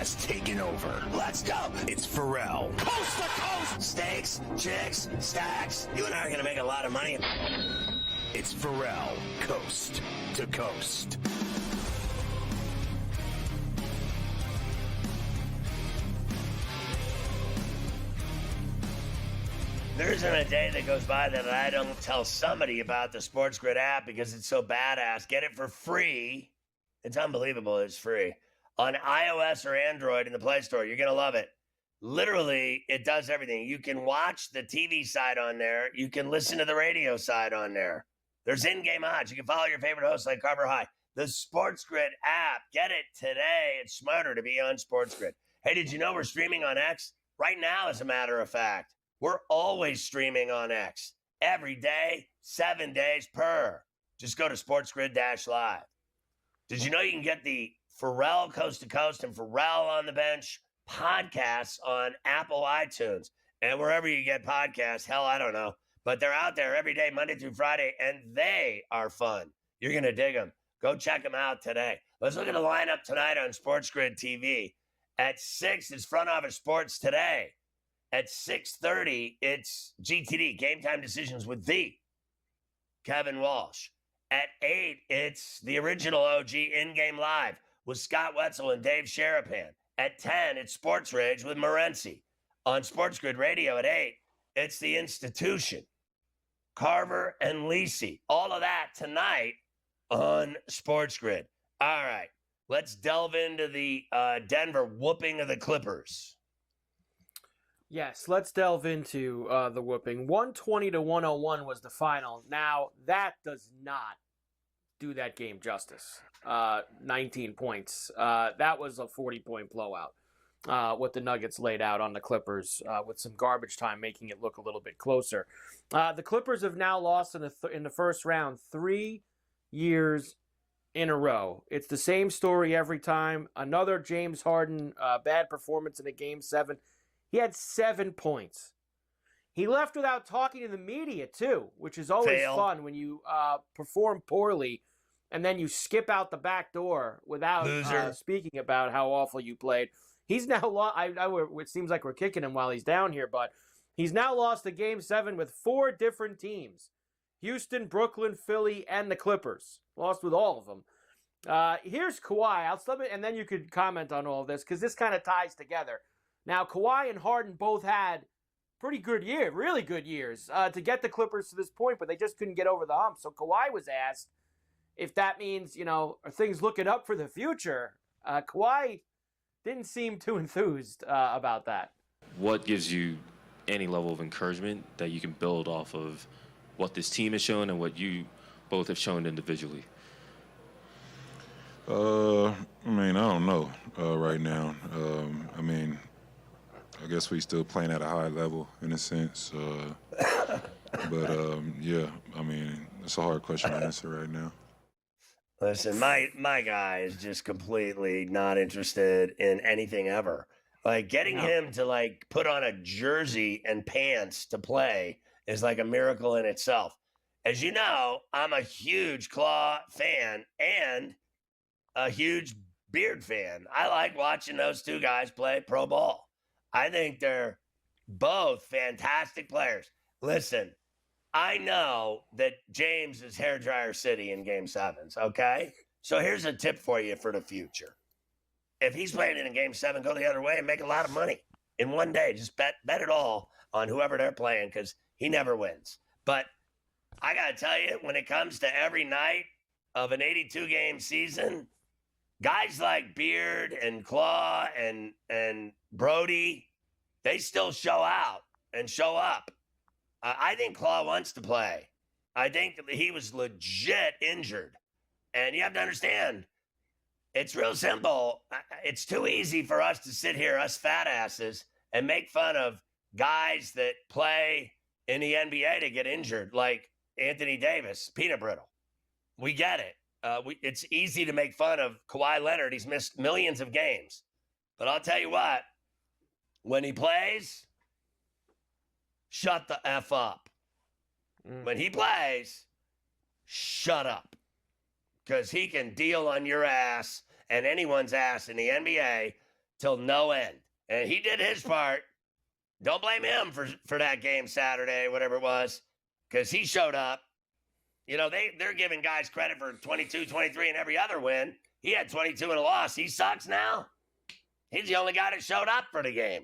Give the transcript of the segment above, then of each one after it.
has taken over. Let's go. It's Ferrall. Coast to coast. Steaks, chicks, stacks. You and I are going to make a lot of money. It's Ferrall, coast to coast. There isn't a day that goes by that I don't tell somebody about the SportsGrid app because it's so badass. Get it for free. It's unbelievable. It's free. On iOS or Android in the Play Store. You're going to love it. Literally, it does everything. You can watch the TV side on there. You can listen to the radio side on there. There's in-game odds. You can follow your favorite hosts like Carver High. The SportsGrid app. Get it today. It's smarter to be on SportsGrid. Hey, did you know we're streaming on X? Right now, as a matter of fact. We're always streaming on X. Every day, 7 days per. Just go to SportsGrid-Live. Did you know you can get the Ferrall Coast to Coast and Ferrall on the Bench podcasts on Apple iTunes and wherever you get podcasts? Hell, I don't know. But they're out there every day, Monday through Friday, and they are fun. You're going to dig them. Go check them out today. Let's look at the lineup tonight on SportsGrid TV. At 6 is Front Office Sports Today. At 6:30, it's GTD, Game Time Decisions with the Kevin Walsh. At 8, it's the original OG In-Game Live with Scott Wetzel and Dave Sherapan. At 10, it's Sports Rage with Morency. On SportsGrid Radio at 8, it's The Institution, Carver and Lisi. All of that tonight on SportsGrid. All right, let's delve into the Denver whooping of the Clippers. Yes, let's delve into the whooping. 120-101 was the final. Now, that does not do that game justice. 19 points. That was a 40-point blowout. What the Nuggets laid out on the Clippers with some garbage time making it look a little bit closer. The Clippers have now lost in the first round 3 years in a row. It's the same story every time. Another James Harden bad performance in a Game 7. He had 7 points. He left without talking to the media, too, which is always fun when you perform poorly and then you skip out the back door without speaking about how awful you played. He's now lost. It seems like we're kicking him while he's down here, but he's now lost a Game 7 with 4 different teams. Houston, Brooklyn, Philly, and the Clippers. Lost with all of them. Here's Kawhi. And then you could comment on all of this because this kind of ties together. Now, Kawhi and Harden both had pretty good years, really good years, to get the Clippers to this point, but they just couldn't get over the hump. So Kawhi was asked if that means, are things looking up for the future? Kawhi didn't seem too enthused about that. What gives you any level of encouragement that you can build off of what this team has shown and what you both have shown individually? I don't know right now. I guess we still playing at a high level in a sense. It's a hard question to answer right now. Listen, my guy is just completely not interested in anything ever. Like getting him to put on a jersey and pants to play is like a miracle in itself. As you know, I'm a huge Claw fan and a huge Beard fan. I like watching those two guys play pro ball. I think they're both fantastic players. Listen, I know that James is hairdryer city in Game 7s, okay? So here's a tip for you for the future. If he's playing in a Game 7, go the other way and make a lot of money in one day. Just bet it all on whoever they're playing because he never wins. But I got to tell you, when it comes to every night of an 82-game season, guys like Beard and Claw and Brody, they still show out and show up. I think Claw wants to play. I think that he was legit injured. And you have to understand, it's real simple. It's too easy for us to sit here, us fat asses, and make fun of guys that play in the NBA to get injured, like Anthony Davis, peanut brittle. We get it. It's easy to make fun of Kawhi Leonard. He's missed millions of games. But I'll tell you what, when he plays, shut the F up. When he plays, shut up. Because he can deal on your ass and anyone's ass in the NBA till no end. And he did his part. Don't blame him for that game Saturday, whatever it was, because he showed up. You know, they're giving guys credit for 22, 23 and every other win. He had 22 and a loss. He sucks now. He's the only guy that showed up for the game.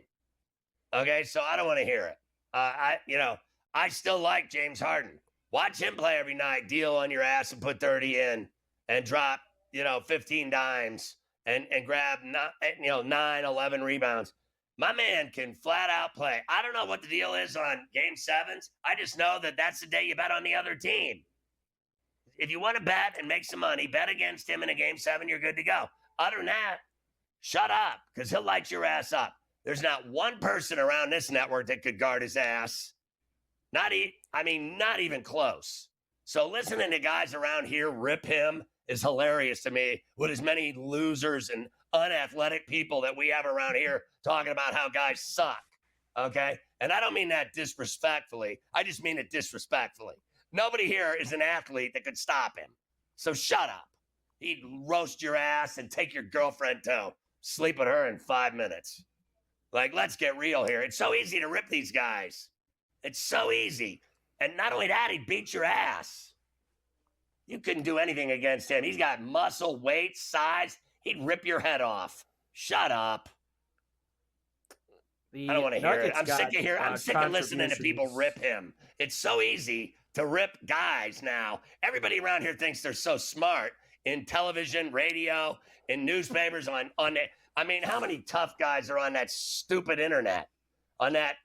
Okay, so I don't want to hear it. I still like James Harden. Watch him play every night, deal on your ass and put 30 in and drop, 15 dimes and grab 9, 11 rebounds. My man can flat out play. I don't know what the deal is on game 7s. I just know that that's the day you bet on the other team. If you want to bet and make some money, bet against him in a game 7, you're good to go. Other than that, shut up, because he'll light your ass up. There's not one person around this network that could guard his ass. Not even close. So listening to guys around here rip him is hilarious to me, with as many losers and unathletic people that we have around here talking about how guys suck, okay? And I don't mean that disrespectfully. I just mean it disrespectfully. Nobody here is an athlete that could stop him. So shut up. He'd roast your ass and take your girlfriend to sleep with her in 5 minutes. Like, let's get real here. It's so easy to rip these guys. It's so easy. And not only that, he'd beat your ass. You couldn't do anything against him. He's got muscle, weight, size. He'd rip your head off. Shut up. I don't want to hear it. I'm sick of listening to people rip him. It's so easy to rip guys now. Everybody around here thinks they're so smart in television, radio, in newspapers, on I mean, how many tough guys are on that stupid internet? On that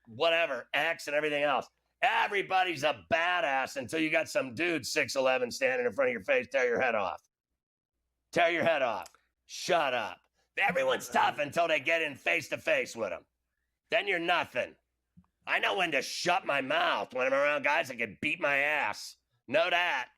whatever, X and everything else. Everybody's a badass until you got some dude 6'11" standing in front of your face, tear your head off. Tear your head off. Shut up. Everyone's tough until they get in face to face with them. Then you're nothing. I know when to shut my mouth when I'm around guys that can beat my ass. Know that.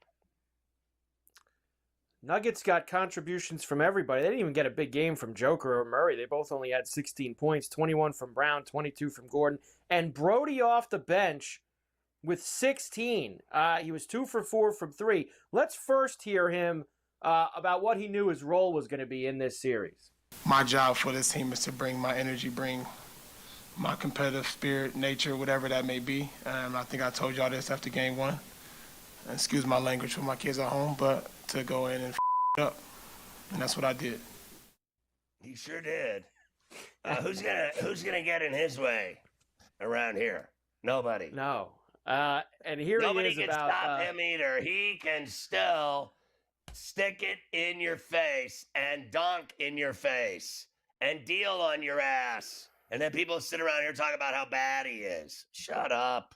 Nuggets got contributions from everybody. They didn't even get a big game from Joker or Murray. They both only had 16 points, 21 from Brown, 22 from Gordon. And Brody off the bench with 16. He was 2 for 4 from 3. Let's first hear him about what he knew his role was going to be in this series. My job for this team is to bring my energy, bring my competitive spirit, nature, whatever that may be. I think I told y'all this after game 1. Excuse my language for my kids at home, but to go in and it up. And that's what I did. He sure did. Who's gonna get in his way around here? Nobody. No. And here Nobody he is can about, stop him either. He can still stick it in your face and dunk in your face and deal on your ass. And then people sit around here talking about how bad he is. Shut up.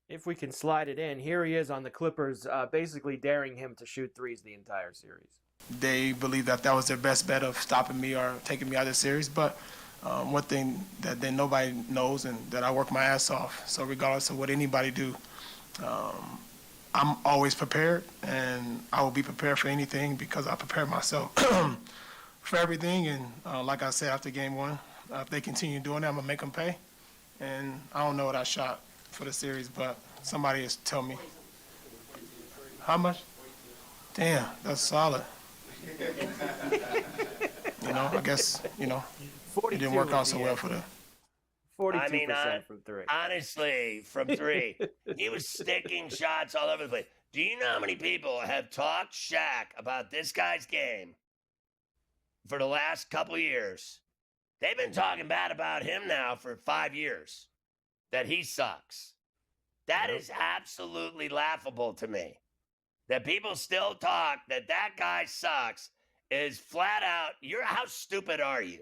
If we can slide it in, here he is on the Clippers, basically daring him to shoot threes the entire series. They believe that was their best bet of stopping me or taking me out of the series. But one thing that nobody knows, and that I work my ass off. So regardless of what anybody do, I'm always prepared, and I will be prepared for anything because I prepare myself for everything. And like I said after game 1, if they continue doing that, I'm going to make them pay. And I don't know what I shot for the series, but somebody has tell me. How much? Damn, that's solid. I guess, it didn't work out so well for them. 42% from 3. Honestly, from 3. He was sticking shots all over the place. Do you know how many people have talked Shaq about this guy's game for the last couple years? They've been talking bad about him now for 5 years, that he sucks. That is absolutely laughable to me. That people still talk that guy sucks is flat out, how stupid are you?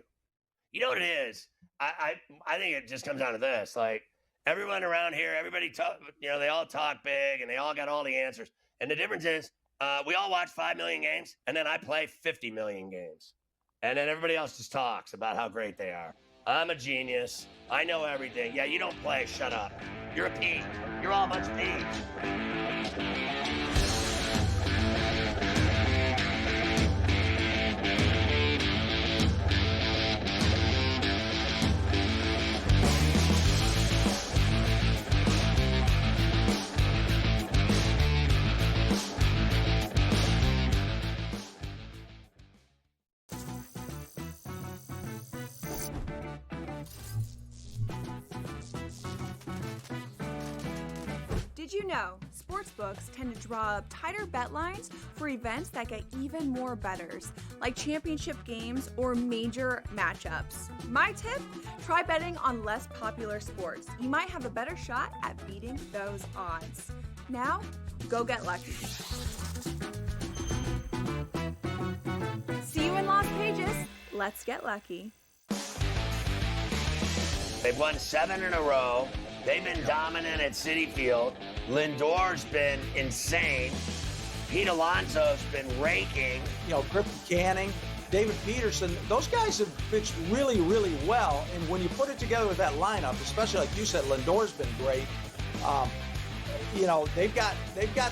You know what it is? I think it just comes down to this. Like, everyone around here, everybody talk, they all talk big and they all got all the answers. And the difference is, we all watch 5 million games, and then I play 50 million games. And then everybody else just talks about how great they are. I'm a genius. I know everything. Yeah, you don't play. Shut up. You're a pea. You're all a bunch of peas. Did you know sportsbooks tend to draw up tighter bet lines for events that get even more bettors, like championship games or major matchups? My tip, try betting on less popular sports. You might have a better shot at beating those odds. Now, go get lucky. See you in Las Pages. Let's get lucky. They've won 7 in a row. They've been dominant at Citi Field. Lindor's been insane. Pete Alonso's been raking. Griffin Canning, David Peterson, those guys have pitched really, really well. And when you put it together with that lineup, especially like you said, Lindor's been great. They've got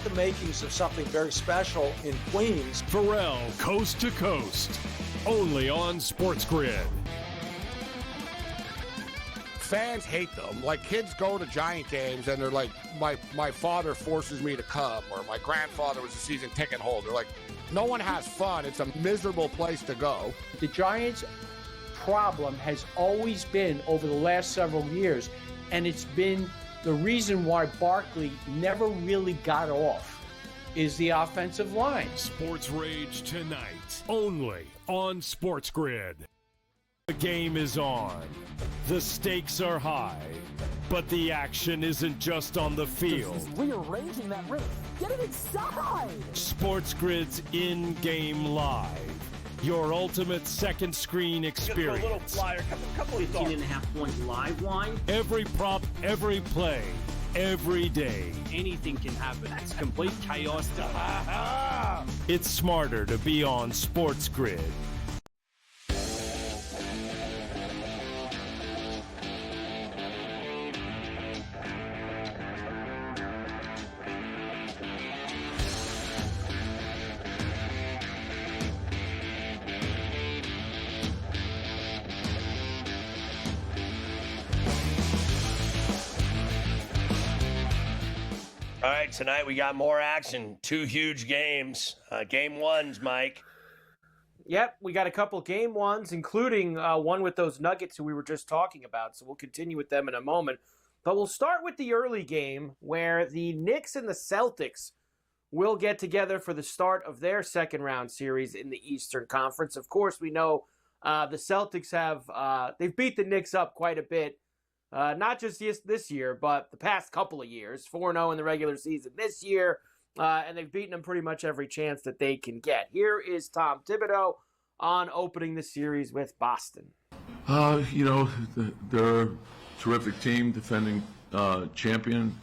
the makings of something very special in Queens. Ferrall, coast to coast, only on SportsGrid. Fans hate them. Like, kids go to Giant games and they're like, my father forces me to come, or my grandfather was a season ticket holder. Like, no one has fun. It's a miserable place to go. The Giants' problem has always been over the last several years, and it's been the reason why Barkley never really got off, is the offensive line. Sports Rage tonight, only on SportsGrid. The game is on. The stakes are high, but the action isn't just on the field. Rearranging that ring. Get it inside! SportsGrid's in-game live. Your ultimate second screen experience. A little flyer, couple 15.5-point live line. Every prop, every play, every day. Anything can happen. That's complete chaos. It's smarter to be on SportsGrid. All right, tonight we got more action. 2 huge games. Game 1's, Mike. Yep, we got a couple game 1s, including one with those Nuggets who we were just talking about. So we'll continue with them in a moment. But we'll start with the early game where the Knicks and the Celtics will get together for the start of their second round series in the Eastern Conference. Of course, we know the Celtics they've beat the Knicks up quite a bit. Not just this year, but the past couple of years. 4-0 in the regular season this year, and they've beaten them pretty much every chance that they can get. Here is Tom Thibodeau on opening the series with Boston. They're a terrific team, defending champion.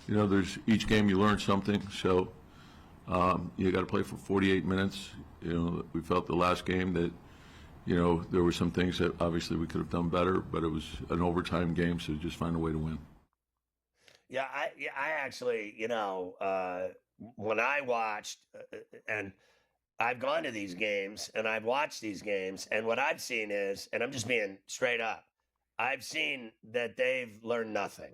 There's each game you learn something, so you got to play for 48 minutes. We felt the last game that there were some things that obviously we could have done better, but it was an overtime game, so just find a way to win. Yeah, I actually, when I watched, and I've gone to these games and I've watched these games, and what I've seen is, and I'm just being straight up, I've seen that they've learned nothing.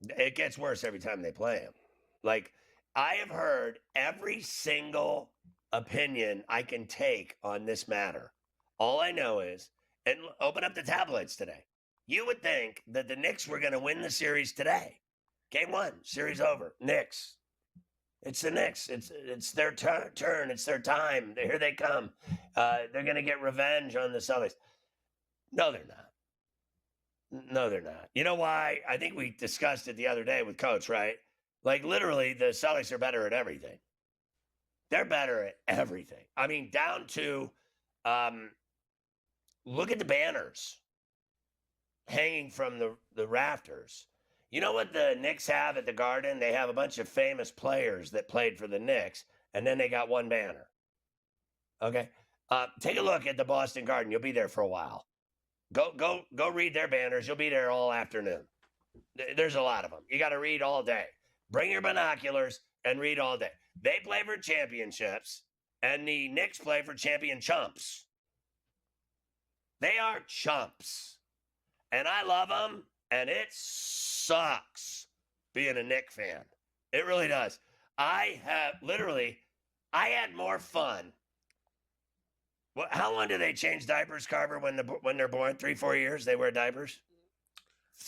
It gets worse every time they play them. Like, I have heard every single opinion I can take on this matter. All I know is, and open up the tabloids today, you would think that the Knicks were going to win the series today. Game 1, series over. Knicks. It's the Knicks. It's their turn. It's their time. Here they come. They're going to get revenge on the Celtics. No, they're not. No, they're not. You know why? I think we discussed it the other day with Coach, right? Like, literally, the Celtics are better at everything. They're better at everything. I mean, down to, look at the banners hanging from the rafters. You know what the Knicks have at the Garden? They have a bunch of famous players that played for the Knicks, and then they got one banner. Okay? Take a look at the Boston Garden. You'll be there for a while. Go read their banners. You'll be there all afternoon. There's a lot of them. You got to read all day. Bring your binoculars and read all day. They play for championships, and the Knicks play for champion chumps. They are chumps. And I love them, and it sucks being a Knicks fan. It really does. I had more fun How long do they change diapers, Carver, when they're born? 3-4 years they wear diapers?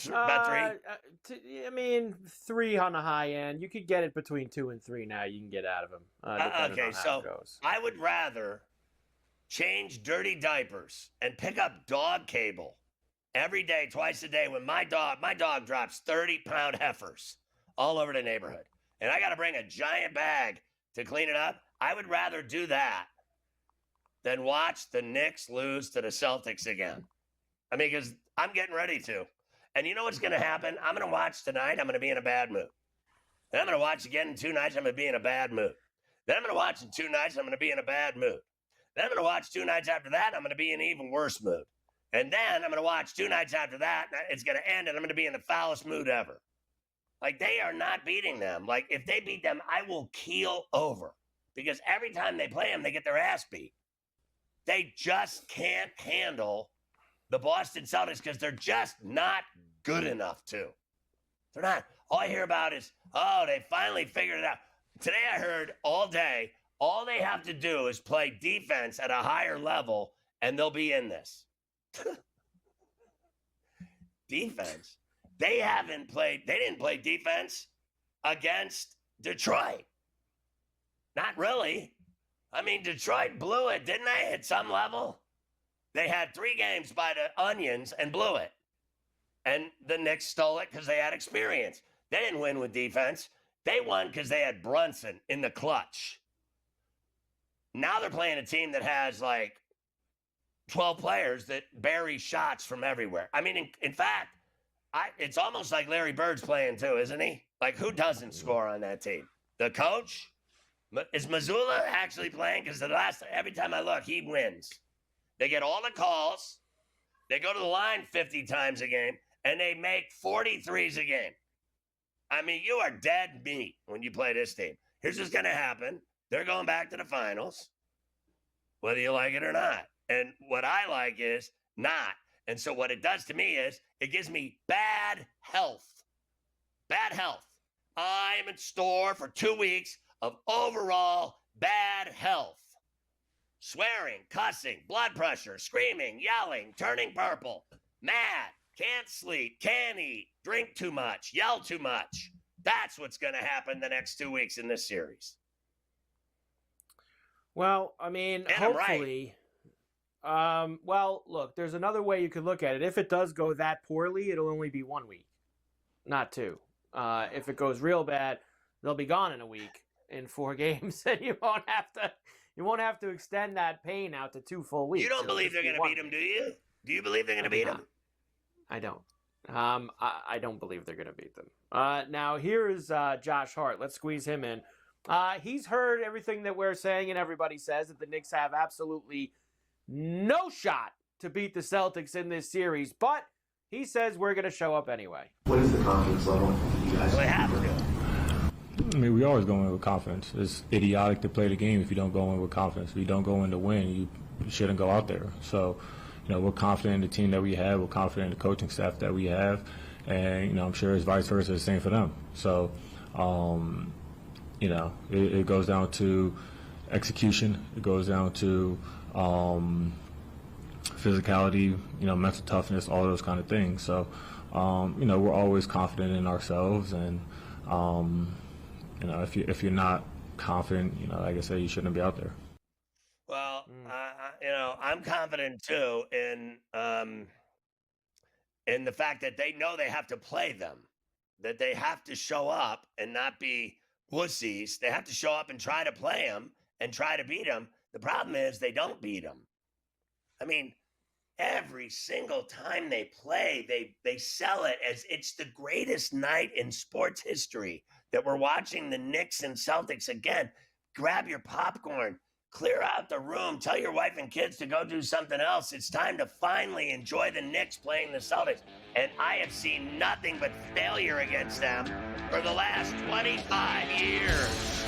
About 3? I mean, 3 on the high end. You could get it between 2 and 3 now. You can get out of them. Okay, so I would rather change dirty diapers and pick up dog cable every day, twice a day, when my dog drops 30-pound heifers all over the neighborhood. And I got to bring a giant bag to clean it up. I would rather do that than watch the Knicks lose to the Celtics again. I mean, because I'm getting ready to. And you know what's going to happen? I'm going to watch tonight. I'm going to be in a bad mood. Then I'm going to watch again in 2 nights. I'm going to be in a bad mood. Then I'm going to watch in 2 nights. I'm going to be in a bad mood. Then I'm going to watch 2 nights after that. I'm going to be in an even worse mood. And then I'm going to watch 2 nights after that. It's going to end, and I'm going to be in the foulest mood ever. Like, they are not beating them. Like, if they beat them, I will keel over. Because every time they play them, they get their ass beat. They just can't handle the Boston Celtics because they're just not good enough to. They're not. All I hear about is, oh, they finally figured it out. Today I heard all day, all they have to do is play defense at a higher level, and they'll be in this. Defense? They didn't play defense against Detroit. Not really. I mean, Detroit blew it, didn't they, at some level? They had 3 games by the onions and blew it. And the Knicks stole it because they had experience. They didn't win with defense. They won because they had Brunson in the clutch. Now they're playing a team that has like 12 players that bury shots from everywhere. I mean, in fact, it's almost like Larry Bird's playing too, isn't he? Like, who doesn't score on that team? The coach? Is Mazzulla actually playing? Because every time I look, he wins. They get all the calls. They go to the line 50 times a game, and they make 43s a game. I mean, you are dead meat when you play this team. Here's what's going to happen. They're going back to the finals, whether you like it or not. And what I like is not. And so what it does to me is it gives me bad health. Bad health. I'm in store for 2 weeks of overall bad health. Swearing, cussing, blood pressure, screaming, yelling, turning purple, mad, can't sleep, can't eat, drink too much, yell too much. That's what's going to happen the next 2 weeks in this series. Well, I mean, and hopefully. Well, look, there's another way you could look at it. If it does go that poorly, it'll only be 1 week, not 2. If it goes real bad, they'll be gone in a week in 4 games, and you won't have to extend that pain out to 2 full weeks. You don't believe they're going to beat them, do you? Do you believe they're going to beat them? I don't. I don't believe they're going to beat them. Now, here is Josh Hart. Let's squeeze him in. He's heard everything that we're saying, and everybody says that the Knicks have absolutely no shot to beat the Celtics in this series, but he says we're going to show up anyway. What is the confidence level you guys have? I mean, we always go in with confidence. It's idiotic to play the game if you don't go in with confidence. If you don't go in to win, you shouldn't go out there. So, we're confident in the team that we have. We're confident in the coaching staff that we have. And, I'm sure it's vice versa, the same for them. So, it goes down to execution. It goes down to physicality, mental toughness, all those kind of things. So, we're always confident in ourselves. And, if you're not confident, like I said, you shouldn't be out there. Well, I'm confident too in the fact that they know they have to play them, that they have to show up and not be wussies. They have to show up and try to play them and try to beat them. The problem is they don't beat them. I mean, every single time they play, they sell it as it's the greatest night in sports history that we're watching the Knicks and Celtics again. Grab your popcorn, clear out the room, tell your wife and kids to go do something else. It's time to finally enjoy the Knicks playing the Celtics. And I have seen nothing but failure against them for the last 25 years.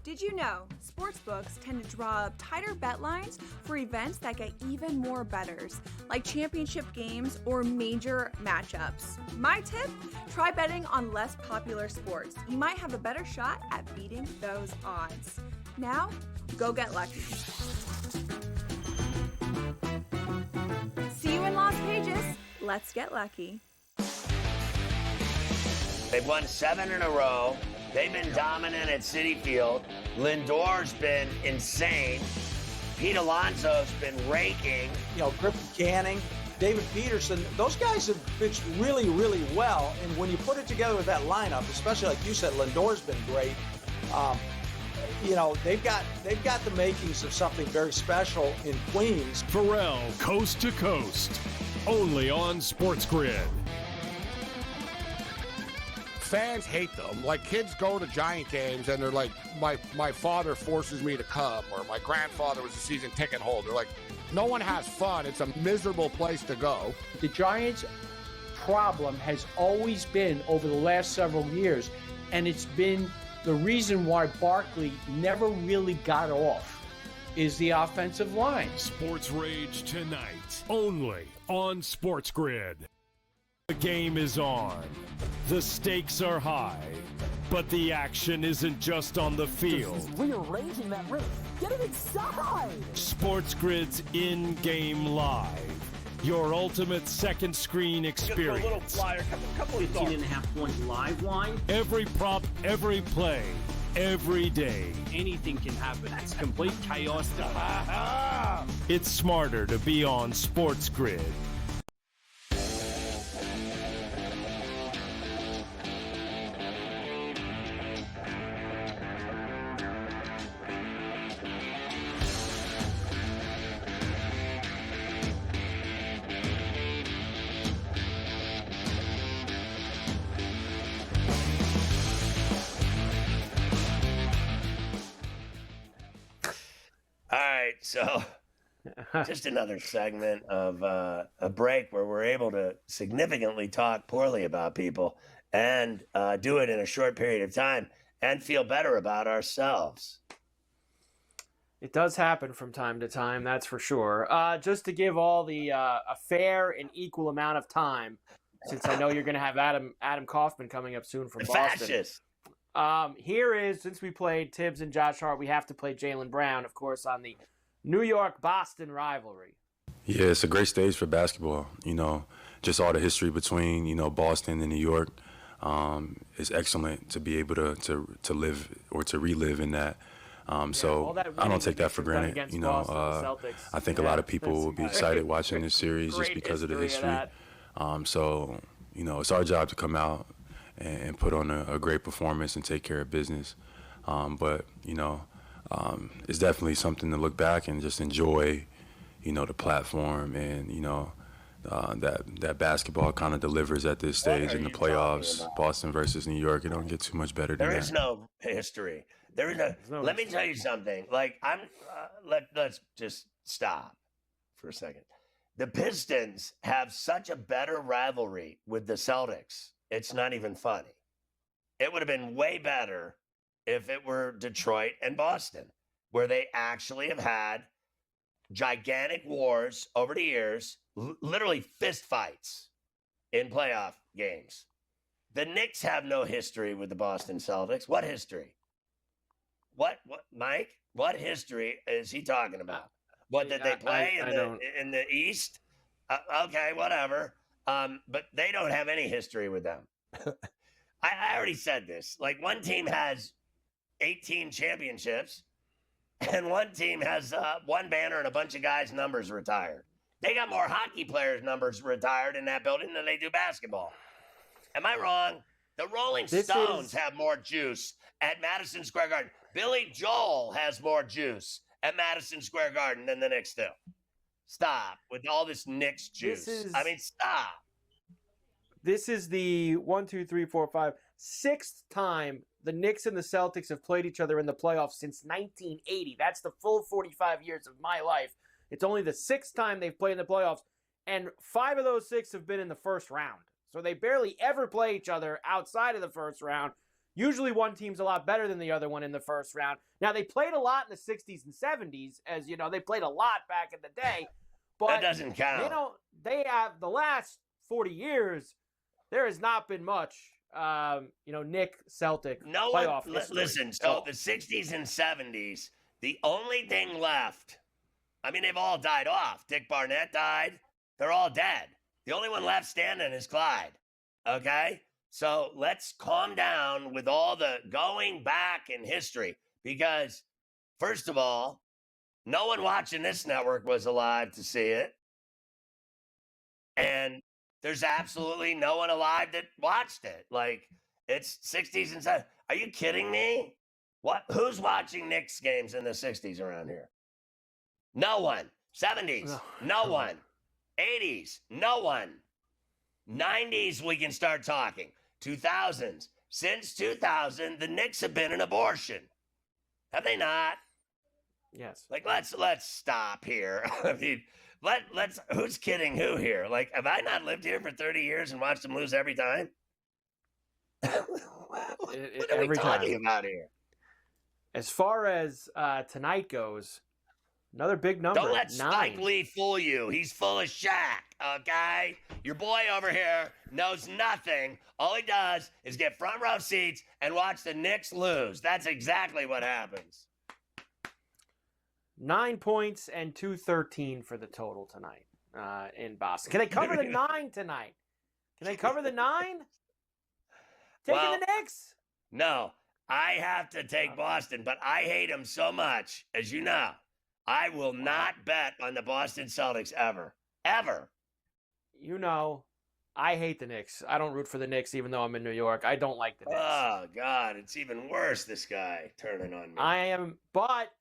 Did you know sportsbooks tend to draw up tighter bet lines for events that get even more bettors, like championship games or major matchups? My tip, try betting on less popular sports. You might have a better shot at beating those odds. Now, go get lucky. See you in Las Vegas. Let's get lucky. They've won 7 in a row. They've been dominant at Citi Field. Lindor's been insane. Pete Alonso's been raking. You know, Griffin Canning, David Peterson, those guys have pitched really, really well. And when you put it together with that lineup, especially like you said, Lindor's been great. You know, they've got the makings of something very special in Queens. Ferrall, coast to coast, only on SportsGrid. Fans hate them. Like, kids go to Giant games and they're like, my father forces me to come, or my grandfather was a season ticket holder. Like, no one has fun. It's a miserable place to go. The Giants' problem has always been over the last several years, and it's been the reason why Barkley never really got off, is the offensive line. Sports Rage tonight, only on SportsGrid. The game is on. The stakes are high, but the action isn't just on the field. He's rearranging that ring. Get it inside! SportsGrid's in-game live. Your ultimate second screen experience. A little flyer, couple 15.5-point live line. Every prop, every play, every day. Anything can happen. That's complete chaos. It's smarter to be on SportsGrid. So, just another segment of a break where we're able to significantly talk poorly about people and do it in a short period of time and feel better about ourselves. It does happen from time to time, that's for sure. Just to give all the a fair and equal amount of time, since I know you're going to have Adam Kaufman coming up soon from Boston. Fascist. Here is, since we played Tibbs and Josh Hart, we have to play Jaylen Brown, of course, on the New York-Boston rivalry. Yeah, it's a great stage for basketball. You know, just all the history between, you know, Boston and New York is excellent to be able to live or to relive in that. So I don't take that for granted. You know, I think a lot of people will be excited watching this series just because of the history. So, you know, it's our job to come out and put on a great performance and take care of business. But, you know, it's definitely something to look back and just enjoy, you know, the platform and, you know, that basketball kind of delivers at this stage in the playoffs. Boston versus New York, it don't get too much better than that. There is no history. There is no. Let me tell you something. Like, let's just stop for a second. The Pistons have such a better rivalry with the Celtics. It's not even funny. It would have been way better if it were Detroit and Boston, where they actually have had gigantic wars over the years, literally fist fights in playoff games. The Knicks have no history with the Boston Celtics. What history? What, Mike? What history is he talking about? What, did they play in the East? Okay, whatever. But they don't have any history with them. I already said this. Like, one team has 18 championships, and one team has one banner and a bunch of guys' numbers retired. They got more hockey players' numbers retired in that building than they do basketball. Am I wrong? The Rolling Stones have more juice at Madison Square Garden. Billy Joel has more juice at Madison Square Garden than the Knicks do. Stop with all this Knicks juice. Stop. This is the 6th time the Knicks and the Celtics have played each other in the playoffs since 1980. That's the full 45 years of my life. It's only the 6th time they've played in the playoffs, and 5 of those 6 have been in the first round. So they barely ever play each other outside of the first round. Usually one team's a lot better than the other one in the first round. Now, they played a lot in the 60s and 70s, as you know, they played a lot back in the day. But that doesn't count. They have the last 40 years, there has not been much, Knicks Celtic playoff history. Listen, so the 60s and 70s, the only thing left, I mean, they've all died off. Dick Barnett died. They're all dead. The only one left standing is Clyde. Okay? So let's calm down with all the going back in history because, first of all, no one watching this network was alive to see it. And there's absolutely no one alive that watched it. Like, it's 60s and 70s. Are you kidding me? What? Who's watching Knicks games in the 60s around here? No one. 70s, no one. 80s, no one. 90s, we can start talking. 2000s. Since 2000, the Knicks have been an abortion. Have they not? Yes. Like, let's stop here. I mean, let's who's kidding who here? Like, have I not lived here for 30 years and watched them lose every time? What are we talking about here? As far as tonight goes, another big number. Don't let 9. Spike Lee fool you. He's full of Shaq, okay? Your boy over here knows nothing. All he does is get front row seats and watch the Knicks lose. That's exactly what happens. 9 points and 213 for the total tonight in Boston. Can they cover the 9 tonight? Can they cover the 9? Taking the Knicks? No, I have to take Boston, but I hate them so much, as you know. I will not bet on the Boston Celtics ever. Ever. You know, I hate the Knicks. I don't root for the Knicks, even though I'm in New York. I don't like the Knicks. Oh, God, it's even worse, this guy turning on me. I am, but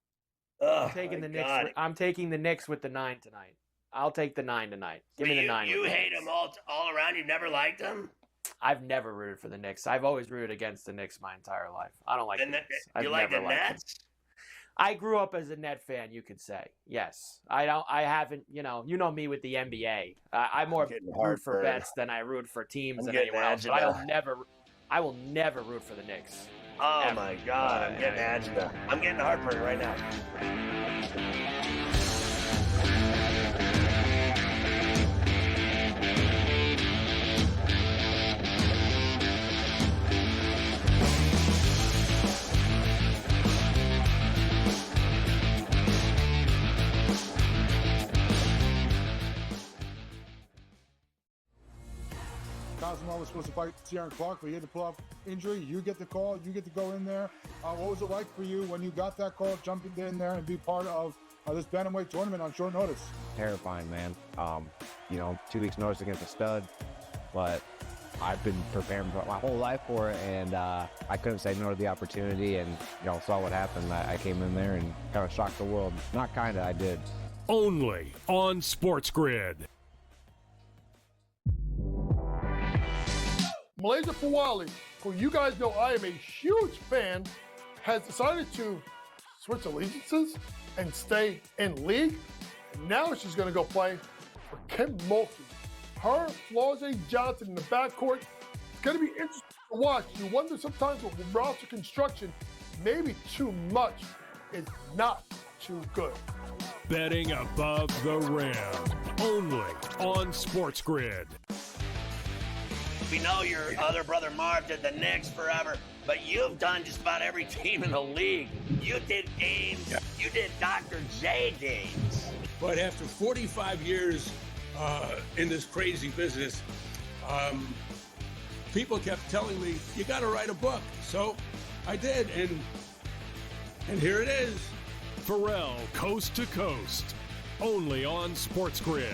I'm taking the Knicks. I'm taking the Knicks with the 9 tonight. I'll take the 9 tonight. Give me the 9. You hate them all around? You've never liked them? I've never rooted for the Knicks. I've always rooted against the Knicks my entire life. I don't like the Knicks. You like the Nets? I grew up as a Net fan, you could say. Yes. I haven't, you know me with the NBA. I more root for bets than I root for teams than anyone else. But I will never root for the Knicks. Oh, ever. my God. I'm getting agita. I'm getting heartburn right now. Cosmo was supposed to fight Ciaran Clark, but he had to pull off injury. You get the call. You get to go in there. What was it like for you when you got that call, jumping in there and be part of this bantamweight tournament on short notice? Terrifying, man. 2 weeks notice against a stud, but I've been preparing for my whole life for it, and I couldn't say no to the opportunity, and saw what happened. I came in there and kind of shocked the world. Not kind of, I did. Only on SportsGrid. Malaysia Fawali, who you guys know I am a huge fan, has decided to switch allegiances and stay in league. And now she's going to go play for Kim Mulkey. Her, Flau'jae Johnson in the backcourt. It's going to be interesting to watch. You wonder sometimes with roster construction, maybe too much is not too good. Betting above the rim. Only on SportsGrid. We know your other brother Marv did the Knicks forever, but you've done just about every team in the league. You did Ames. Yeah. You did Dr. J games. But after 45 years in this crazy business, people kept telling me, you got to write a book. So I did, and here it is. Ferrall, Coast to Coast, only on SportsGrid.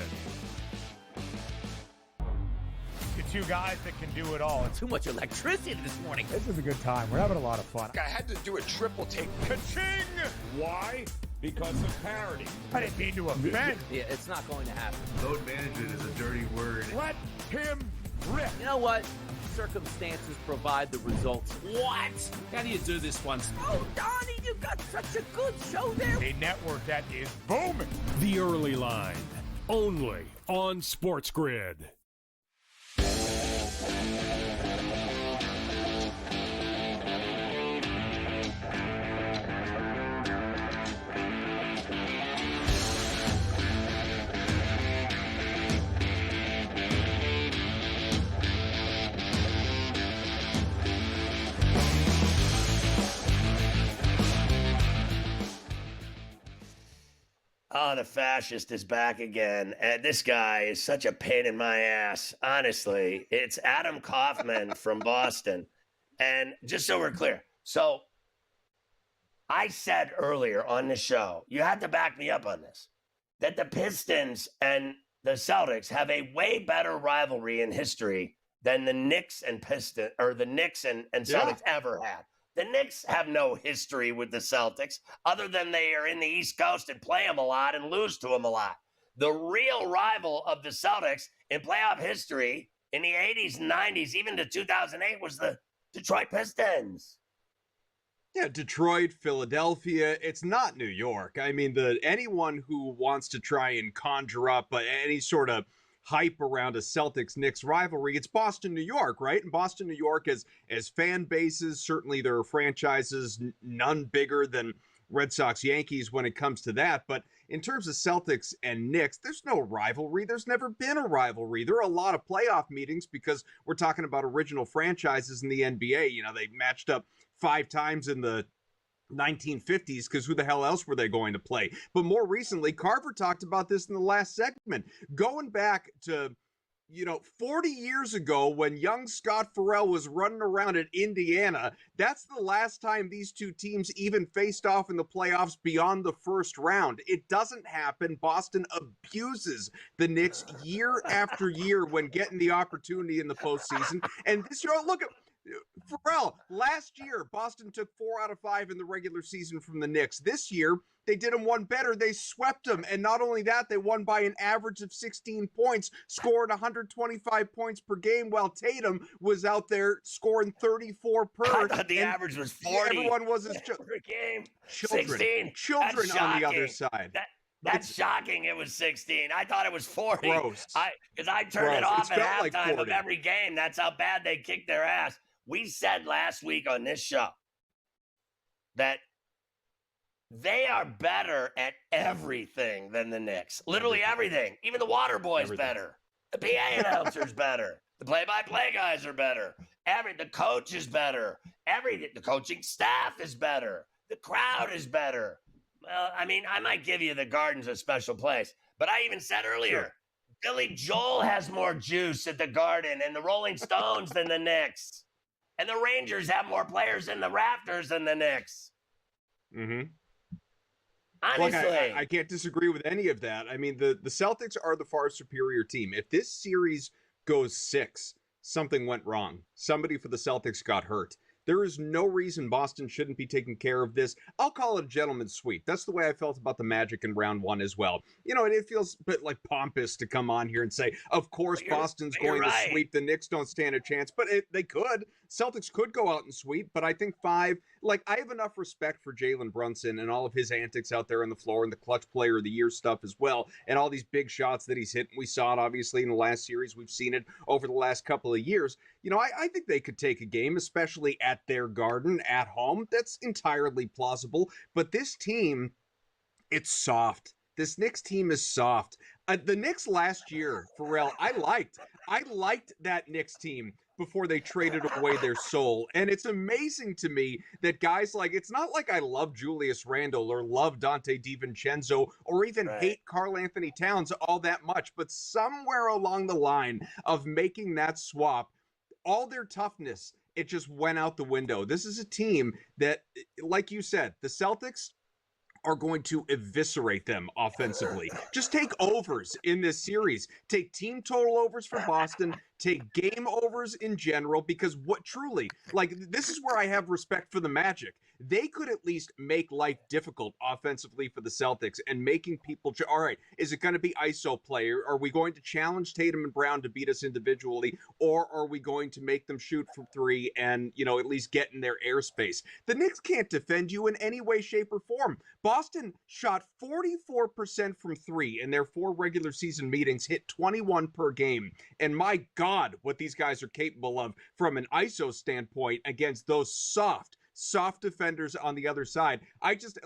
Two guys that can do it all. Too much electricity this morning. This is a good time. We're having a lot of fun. I had to do a triple take. Ka-ching! Why? Because of parity. I didn't mean to offend. Yeah, it's not going to happen. Load management is a dirty word. Let him rip. You know what? Circumstances provide the results. What? How do you do this one? Oh, Donnie, you got such a good show there. A network that is booming. The Early Line, only on SportsGrid. Oh, the fascist is back again. And this guy is such a pain in my ass. Honestly, it's Adam Kaufman from Boston. And just so we're clear, so I said earlier on the show, you had to back me up on this, that the Pistons and the Celtics have a way better rivalry in history than the Knicks and Celtics ever had. The Knicks have no history with the Celtics other than they are in the East Coast and play them a lot and lose to them a lot. The real rival of the Celtics in playoff history in the 80s and 90s, even to 2008, was the Detroit Pistons. Yeah, Detroit, Philadelphia, it's not New York. I mean, anyone who wants to try and conjure up any sort of hype around a Celtics-Knicks rivalry, it's Boston, New York, right? And Boston, New York, as fan bases, certainly there are franchises, none bigger than Red Sox, Yankees when it comes to that. But in terms of Celtics and Knicks, there's no rivalry. There's never been a rivalry. There are a lot of playoff meetings because we're talking about original franchises in the NBA. You know, they matched up 5 times in the 1950s, because who the hell else were they going to play? But more recently, Carver talked about this in the last segment, going back to 40 years ago when young Scott Ferrall was running around at Indiana. That's the last time these two teams even faced off in the playoffs beyond the first round. It doesn't happen. Boston abuses the Knicks year after year when getting the opportunity in the postseason. And this year, look at Ferrall, last year, Boston took 4 out of 5 in the regular season from the Knicks. This year, they did them one better. They swept them. And not only that, they won by an average of 16 points, scored 125 points per game, while Tatum was out there scoring 34 per. I thought the average was 40. Everyone was his per game. children. 16. Children That's on the other shocking. side. That's shocking. It was 16. I thought it was 40. Gross. Because I turned it off It's at felt like halftime of 40. every game. That's how bad they kicked their ass. We said last week on this show that they are better at everything than the Knicks. Literally everything. Even the water boy's better. The PA announcer's better. The play-by-play guys are better. The coach is better. The coaching staff is better. The crowd is better. Well, I mean, I might give you the Garden's a special place, but I even said earlier, Billy Joel has more juice at the Garden and the Rolling Stones than the Knicks. And the Rangers have more players in the rafters than the Knicks. Mm-hmm. Honestly. Look, I can't disagree with any of that. I mean, the Celtics are the far superior team. If this series goes 6, something went wrong. Somebody for the Celtics got hurt. There is no reason Boston shouldn't be taking care of this. I'll call it a gentleman's sweep. That's the way I felt about the Magic in round 1 as well. You know, it feels a bit like pompous to come on here and say, of course, Boston's going to sweep. The Knicks don't stand a chance, but they could. Celtics could go out and sweep, but I think 5, I have enough respect for Jalen Brunson and all of his antics out there on the floor and the clutch player of the year stuff as well, and all these big shots that he's hit. We saw it, obviously, in the last series. We've seen it over the last couple of years. You know, I think they could take a game, especially at their Garden, at home. That's entirely plausible. But this team, it's soft. This Knicks team is soft. The Knicks last year, Ferrall, I liked that Knicks team before they traded away their soul. And it's amazing to me that guys it's not like I love Julius Randle or love Dante DiVincenzo or even hate Karl Anthony Towns all that much, but somewhere along the line of making that swap, all their toughness, it just went out the window. This is a team that, like you said, the Celtics are going to eviscerate them offensively. Just take overs in this series. Take team total overs for Boston. Take game overs in general, because this is where I have respect for the Magic. They could at least make life difficult offensively for the Celtics and making people, all right, is it going to be ISO play? Are we going to challenge Tatum and Brown to beat us individually? Or are we going to make them shoot from 3 and, at least get in their airspace? The Knicks can't defend you in any way, shape, or form. Boston shot 44% from 3 in their 4 regular season meetings, hit 21 per game. And my God, what these guys are capable of from an ISO standpoint against those soft defenders on the other side. I just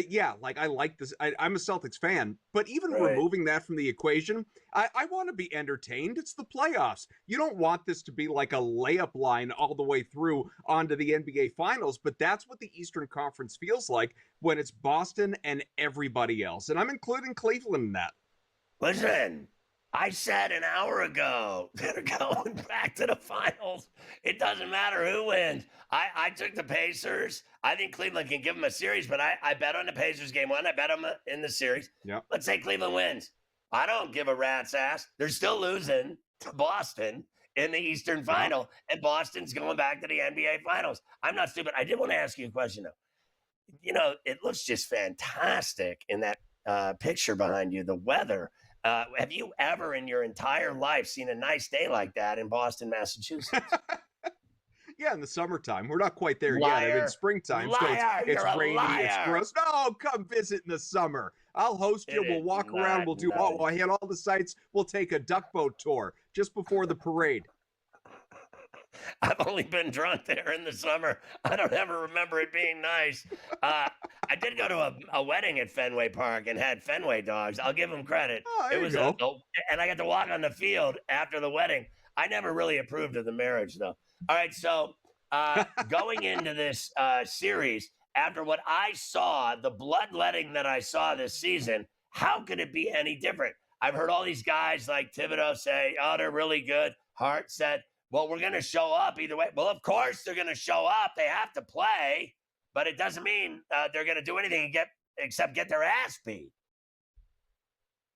Yeah, like I like this. I'm a Celtics fan, but even Right. removing that from the equation, I want to be entertained. It's the playoffs. You don't want this to be like a layup line all the way through onto the NBA Finals, but that's what the Eastern Conference feels like when it's Boston and everybody else. And I'm including Cleveland in that. Listen, I said an hour ago they're going back to the finals. It doesn't matter who wins. I took the Pacers. I think Cleveland can give them a series, but I bet on the Pacers game one. I bet them in the series. Yep. Let's say Cleveland wins. I don't give a rat's ass. They're still losing to Boston in the Eastern Final, and Boston's going back to the NBA Finals. I'm not stupid. I did want to ask you a question, though. You know, it looks just fantastic in that picture behind you, the weather. Have you ever in your entire life seen a nice day like that in Boston, Massachusetts? Yeah, in the summertime. We're not quite there Liar. yet. I mean, springtime, so Liar. it's You're a rainy, liar. it's gross. No, come visit in the summer. I'll host you. It We'll is walk not around. We'll do nice. we'll hit all the sites. We'll take a duck boat tour just before the parade. I've only been drunk there in the summer. I don't ever remember it being nice. I did go to a wedding at Fenway Park and had Fenway dogs. I'll give them credit. Oh, there It was you go. and I got to walk on the field after the wedding. I never really approved of the marriage, though. All right, so going into this series, after what I saw, the bloodletting that I saw this season, how could it be any different? I've heard all these guys like Thibodeau say, oh, they're really good. Hart said, well, we're going to show up either way. Well, of course they're going to show up. They have to play, but it doesn't mean they're going to do anything except get their ass beat.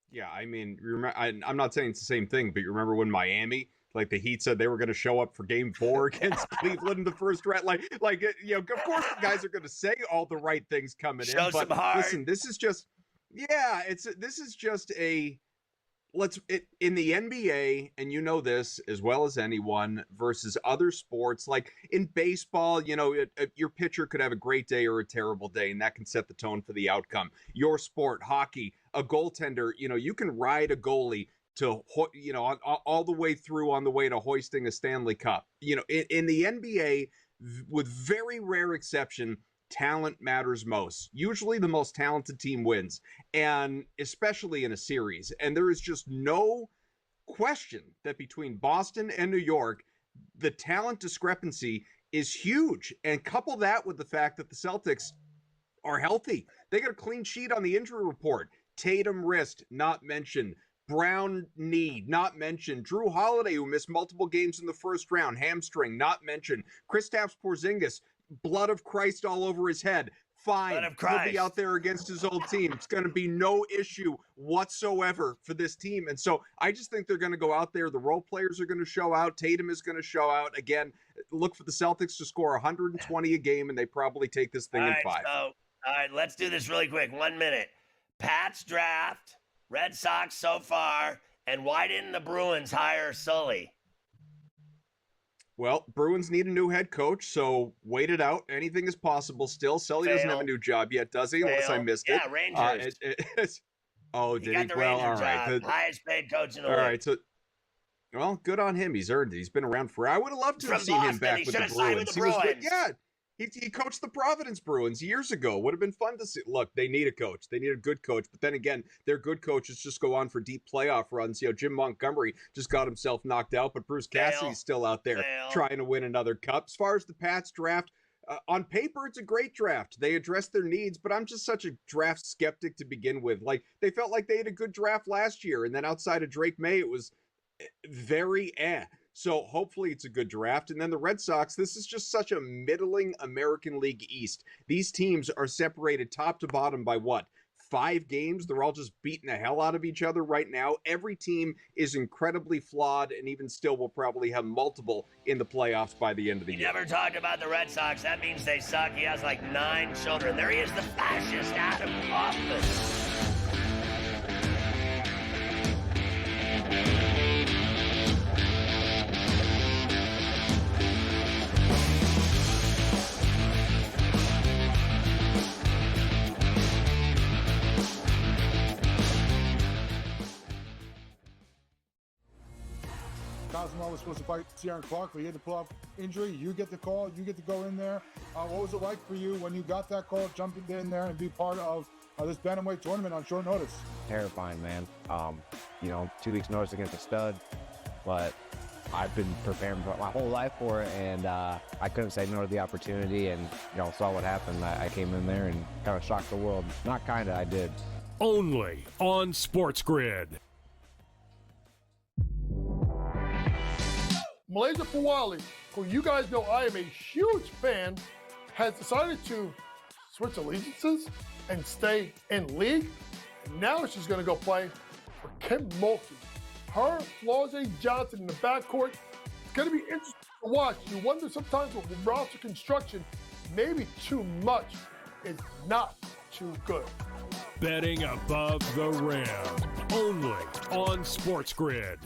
Yeah, I mean, I'm not saying it's the same thing, but you remember when Miami, like the Heat said they were going to show up for Game 4 against Cleveland in the first round. Like, you know, of course the guys are going to say all the right things coming Show in. But some heart. listen, this is just in the NBA, and you know this as well as anyone, versus other sports. Like in baseball, you know, your pitcher could have a great day or a terrible day, and that can set the tone for the outcome. Your sport, hockey, a goaltender, you know, you can ride a goalie to, you know, all the way through on the way to hoisting a Stanley Cup. You know, in the NBA, with very rare exception, talent matters most. Usually the most talented team wins, and especially in a series. And there is just no question that between Boston and New York, the talent discrepancy is huge. And couple that with the fact that the Celtics are healthy. They got a clean sheet on the injury report. Tatum wrist, not mentioned. Brown knee, not mentioned. Drew Holiday, who missed multiple games in the first round, hamstring, not mentioned. Kristaps Porzingis, blood of Christ all over his head. Fine. Blood of He'll Christ. be out there against his old team. It's going to be no issue whatsoever for this team. And so I just think they're going to go out there. The role players are going to show out. Tatum is going to show out. Again, look for the Celtics to score 120 a game, and they probably take this thing in 5. All right, let's do this really quick. 1 minute. Pats draft, Red Sox so far, and why didn't the Bruins hire Sully? Well, Bruins need a new head coach, so wait it out. Anything is possible still. Sully doesn't have a new job yet, does he? Unless I missed it. Yeah, Rangers. Oh, He did got he? the Well, Ranger all right. job. Highest paid coach in the All league. right, so well, good on him. He's earned it. He's been around for. I would have loved to have From seen him Boston. back He with the should have signed with Bruins. the He was good. Bruins. Yeah. He coached the Providence Bruins years ago. Would have been fun to see. Look, they need a coach. They need a good coach. But then again, their good coaches just go on for deep playoff runs. You know, Jim Montgomery just got himself knocked out, but Bruce Cassidy's still out there trying to win another cup. As far as the Pats draft, on paper, it's a great draft. They address their needs, but I'm just such a draft skeptic to begin with. Like, they felt like they had a good draft last year, and then outside of Drake May, it was very So hopefully it's a good draft. And then the Red Sox, this is just such a middling American League East. These teams are separated top to bottom by what? 5 games? They're all just beating the hell out of each other right now. Every team is incredibly flawed, and even still will probably have multiple in the playoffs by the end of the year. Never talked about the Red Sox. That means they suck. He has like 9 children. There he is, the fascist Adam Kaufman. Cosmo was supposed to fight Ciaran Clark, but he had the pull-off injury. You get the call. You get to go in there. What was it like for you when you got that call, jumping in there and be part of this bantamweight tournament on short notice? Terrifying, man. 2 weeks notice against a stud, but I've been preparing for my whole life for it, and I couldn't say no to the opportunity, and saw what happened. I came in there and kind of shocked the world. Not kind of, I did. Only on SportsGrid. Malaysia Fawali, who you guys know I am a huge fan, has decided to switch allegiances and stay in league. And now she's going to go play for Kim Mulkey. Her, Flau'jae Johnson in the backcourt. It's going to be interesting to watch. You wonder sometimes with roster construction, maybe too much is not too good. Betting above the rim. Only on SportsGrid.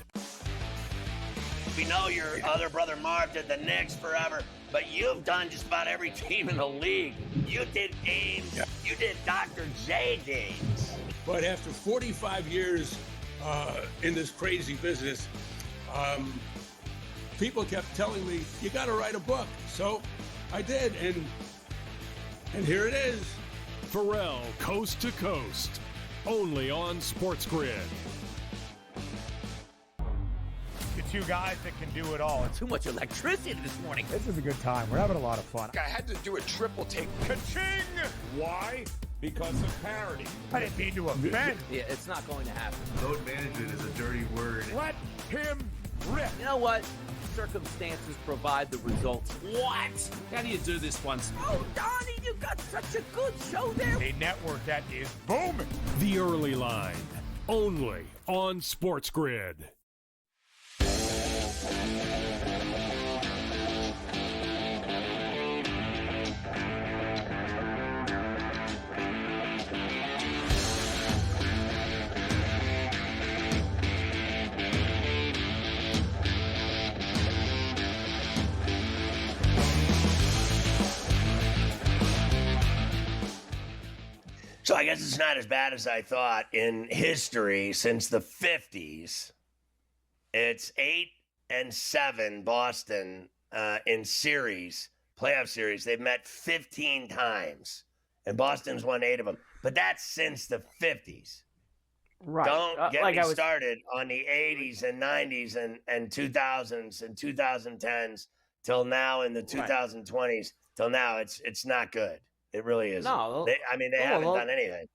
We know your other brother Marv did the Knicks forever, but you've done just about every team in the league. You did Ames. Yeah. You did Dr. J games. But after 45 years in this crazy business, people kept telling me, you got to write a book. So I did, and here it is. Ferrall, Coast to Coast. Only on SportsGrid. The two guys that can do it all. Too much electricity this morning. This is a good time. We're having a lot of fun. I had to do a triple take. Ka-ching! Why? Because of parity. I didn't mean to offend. Yeah, it's not going to happen. Load management is a dirty word. Let him rip. You know what? Circumstances provide the results. What? How do you do this once? Oh, Donnie, you got such a good show there. A network that is booming. The Early Line. Only on SportsGrid. So I guess it's not as bad as I thought. In history, since the 50s, it's 8-7 Boston in series, playoff series. They've met 15 times, and Boston's won 8 of them. But that's since the 50s. Right. Don't get me started on the 80s and 90s and 2000s and 2010s till now in the 2020s till now. It's not good. It really isn't. No, they haven't done anything.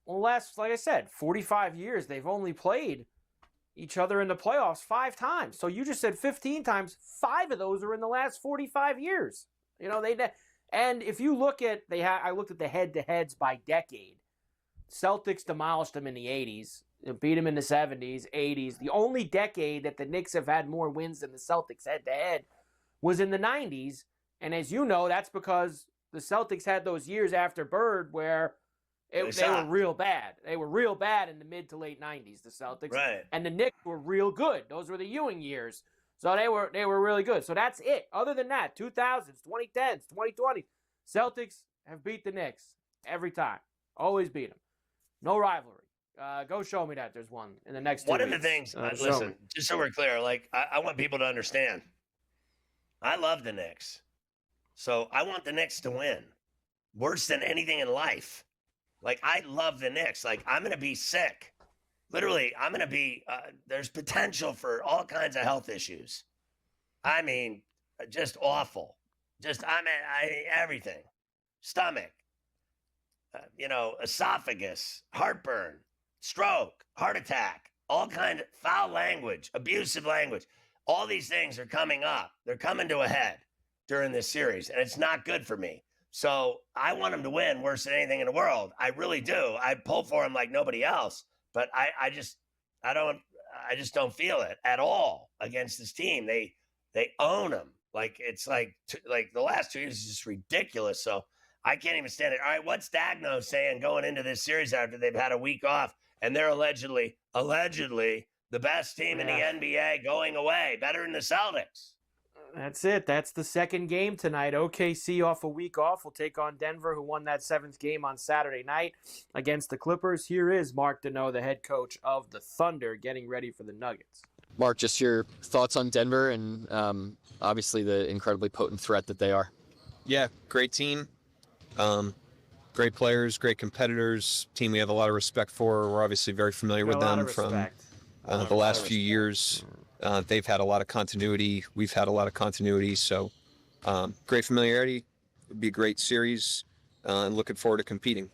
Well, like I said, 45 years, they've only played each other in the playoffs 5 times. So you just said 15 times. 5 of those are in the last 45 years. And if you look at, I looked at the head-to-heads by decade. Celtics demolished them in the 80s, beat them in the 70s, 80s. The only decade that the Knicks have had more wins than the Celtics head-to-head was in the 90s. And as you know, that's because the Celtics had those years after Bird where they were real bad. They were real bad in the mid to late 90s, the Celtics. Right. And the Knicks were real good. Those were the Ewing years. So they were really good. So that's it. Other than that, 2000s, 2010s, 2020s, Celtics have beat the Knicks every time. Always beat them. No rivalry. Go show me that there's one in the next 2 One weeks. of the things, listen, just so we're clear, I want people to understand. I love the Knicks. So I want the Knicks to win. Worse than anything in life. I love the Knicks. I'm going to be sick. Literally, I'm going to be, there's potential for all kinds of health issues. I mean, just awful. Everything. Stomach, esophagus, heartburn, stroke, heart attack, all kinds of foul language, abusive language. All these things are coming up. They're coming to a head during this series, and it's not good for me. So I want them to win worse than anything in the world. I really do. I pull for them like nobody else, but I just don't feel it at all against this team. They own them. The last 2 years is just ridiculous. So I can't even stand it. All right, what's Stagno saying going into this series after they've had a week off and they're allegedly the best team in the NBA going away, better than the Celtics? That's it. That's the second game tonight. OKC off a week off will take on Denver, who won that 7th game on Saturday night against the Clippers. Here is Mark Deneau, the head coach of the Thunder, getting ready for the Nuggets. Mark, just your thoughts on Denver and obviously the incredibly potent threat that they are. Yeah, great team. Great players, great competitors, team we have a lot of respect for. We're obviously very familiar with them from the last few years. They've had a lot of continuity. We've had a lot of continuity. So great familiarity. It would be a great series and looking forward to competing.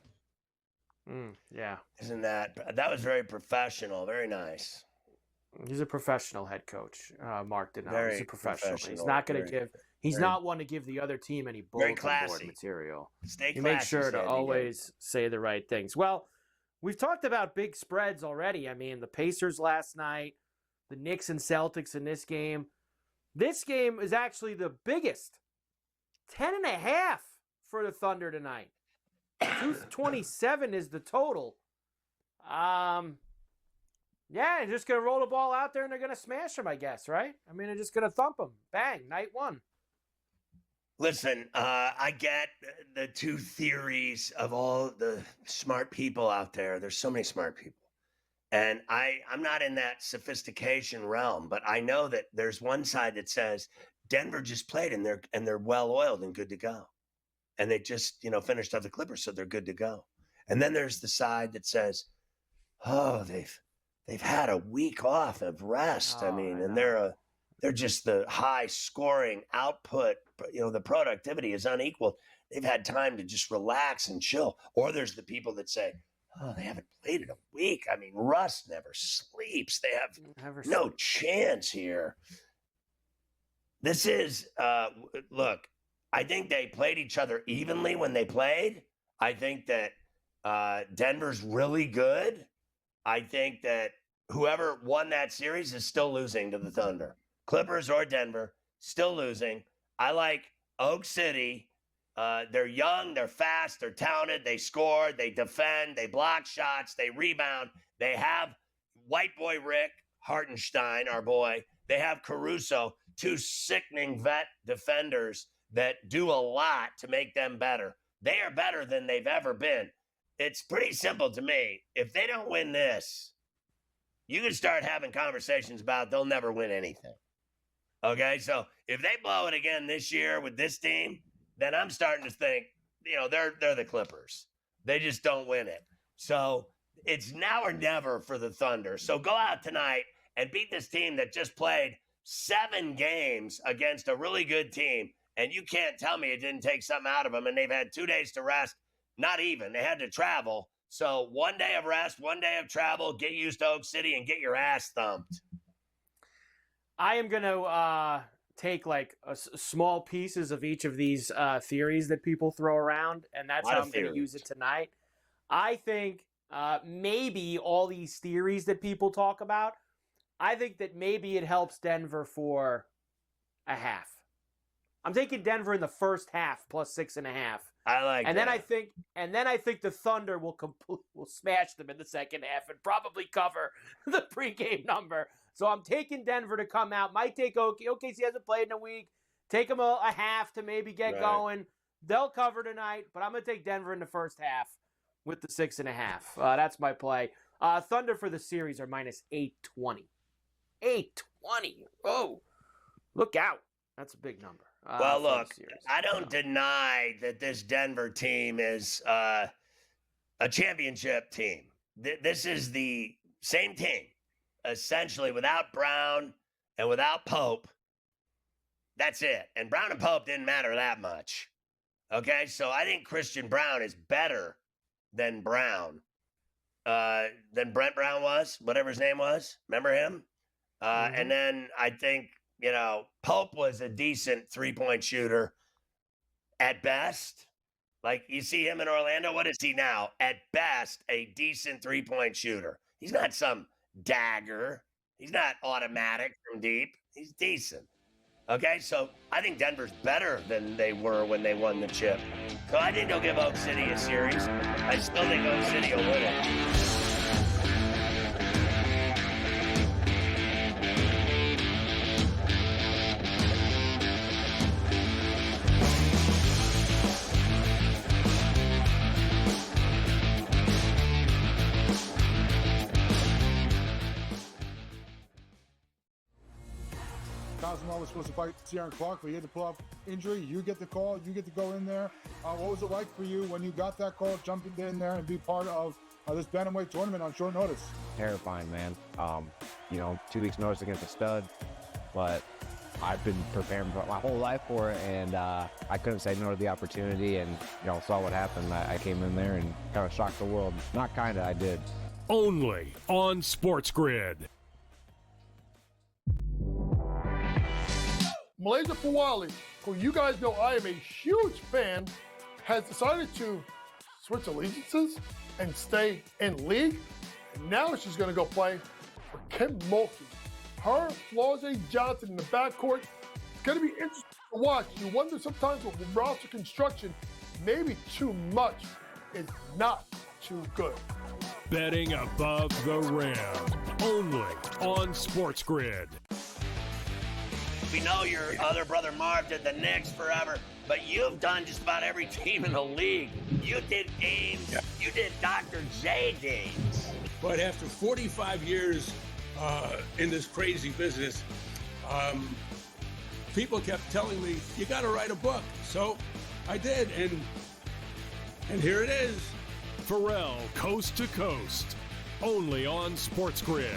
Yeah. Isn't that was very professional, very nice. He's a professional head coach, Mark Denard. Very He's a professional. He's professional, not going to very- give. He's very- not one to give the other team any Very bulletin board classy. material. Stay He makes classy, sure to Sandy, always say the right things. Well, we've talked about big spreads already. I mean, the Pacers last night, the Knicks and Celtics in this game. This game is actually the biggest. 10.5 for the Thunder tonight. 227 is the total. Yeah, they're just going to roll the ball out there and they're going to smash them, I guess, right? I mean, they're just going to thump them. Bang, night one. Listen, I get the two theories of all the smart people out there. There's so many smart people. And I'm not in that sophistication realm, but I know that there's one side that says Denver just played and they're well oiled and good to go. And they just, finished off the Clippers, so they're good to go. And then there's the side that says, oh, they've had a week off of rest. And they're just the high scoring output. The productivity is unequaled. They've had time to just relax and chill. Or there's the people that say, oh, they haven't played in a week. I mean, Russ never sleeps. They have no chance here. This is, look, I think they played each other evenly when they played. I think that Denver's really good. I think that whoever won that series is still losing to the Thunder. Clippers or Denver, still losing. I like Oak City. They're young, they're fast, they're talented, they score, they defend, they block shots, they rebound. They have white boy Rick Hartenstein, our boy. They have Caruso, two sickening vet defenders that do a lot to make them better. They are better than they've ever been. It's pretty simple to me. If they don't win this, you can start having conversations about they'll never win anything. Okay, so if they blow it again this year with this team, then I'm starting to think, they're the Clippers. They just don't win it. So it's now or never for the Thunder. So go out tonight and beat this team that just played 7 games against a really good team. And you can't tell me it didn't take something out of them. And they've had 2 days to rest. Not even. They had to travel. So 1 day of rest, 1 day of travel, get used to Oak City and get your ass thumped. I am going to take small pieces of each of these theories that people throw around, and that's how I'm going to use it tonight. I think maybe all these theories that people talk about, I think that maybe it helps Denver for a half. I'm taking Denver in the first half plus 6.5. I like that. Then I think the Thunder will smash them in the second half and probably cover the pregame number. So I'm taking Denver to come out. Might take OKC hasn't played in a week. Take them a half to maybe get going. They'll cover tonight, but I'm going to take Denver in the first half with the 6.5. That's my play. Thunder for the series are minus 820. 820. Oh, look out. That's a big number. Well, look, I don't deny that this Denver team is a championship team. This is the same team, essentially, without Brown and without Pope. That's it. And Brown and Pope didn't matter that much. Okay, so I think Christian Brown is better than Brent Brown was, whatever his name was. Remember him? And then I think, Pope was a decent three-point shooter at best. Like, you see him in Orlando, what is he now? At best, a decent three-point shooter. He's not some dagger. He's not automatic from deep. He's decent. Okay, so I think Denver's better than they were when they won the chip. So I think they'll give Oak City a series. I still think Oak City will win it. Cosmo was supposed to fight Ciaran Clark, but he had to pull off injury. You get the call. You get to go in there. What was it like for you when you got that call, jumping in there and be part of this bantamweight tournament on short notice? Terrifying, man. 2 weeks notice against a stud, but I've been preparing my whole life for it, and I couldn't say no to the opportunity, and saw what happened. I came in there and kind of shocked the world. Not kind of, I did. Only on SportsGrid. Malaysia Fawali, who you guys know I am a huge fan, has decided to switch allegiances and stay in league. And now she's going to go play for Kim Mulkey. Her, Flau'jae Johnson in the backcourt. It's going to be interesting to watch. You wonder sometimes with roster construction, maybe too much is not too good. Betting above the rim. Only on SportsGrid. We know your other brother Marv did the Knicks forever, but you've done just about every team in the league. You did games. You did Dr. J games. But after 45 years in this crazy business, people kept telling me, you got to write a book. So I did, and here it is. Ferrall, Coast to Coast. Only on SportsGrid.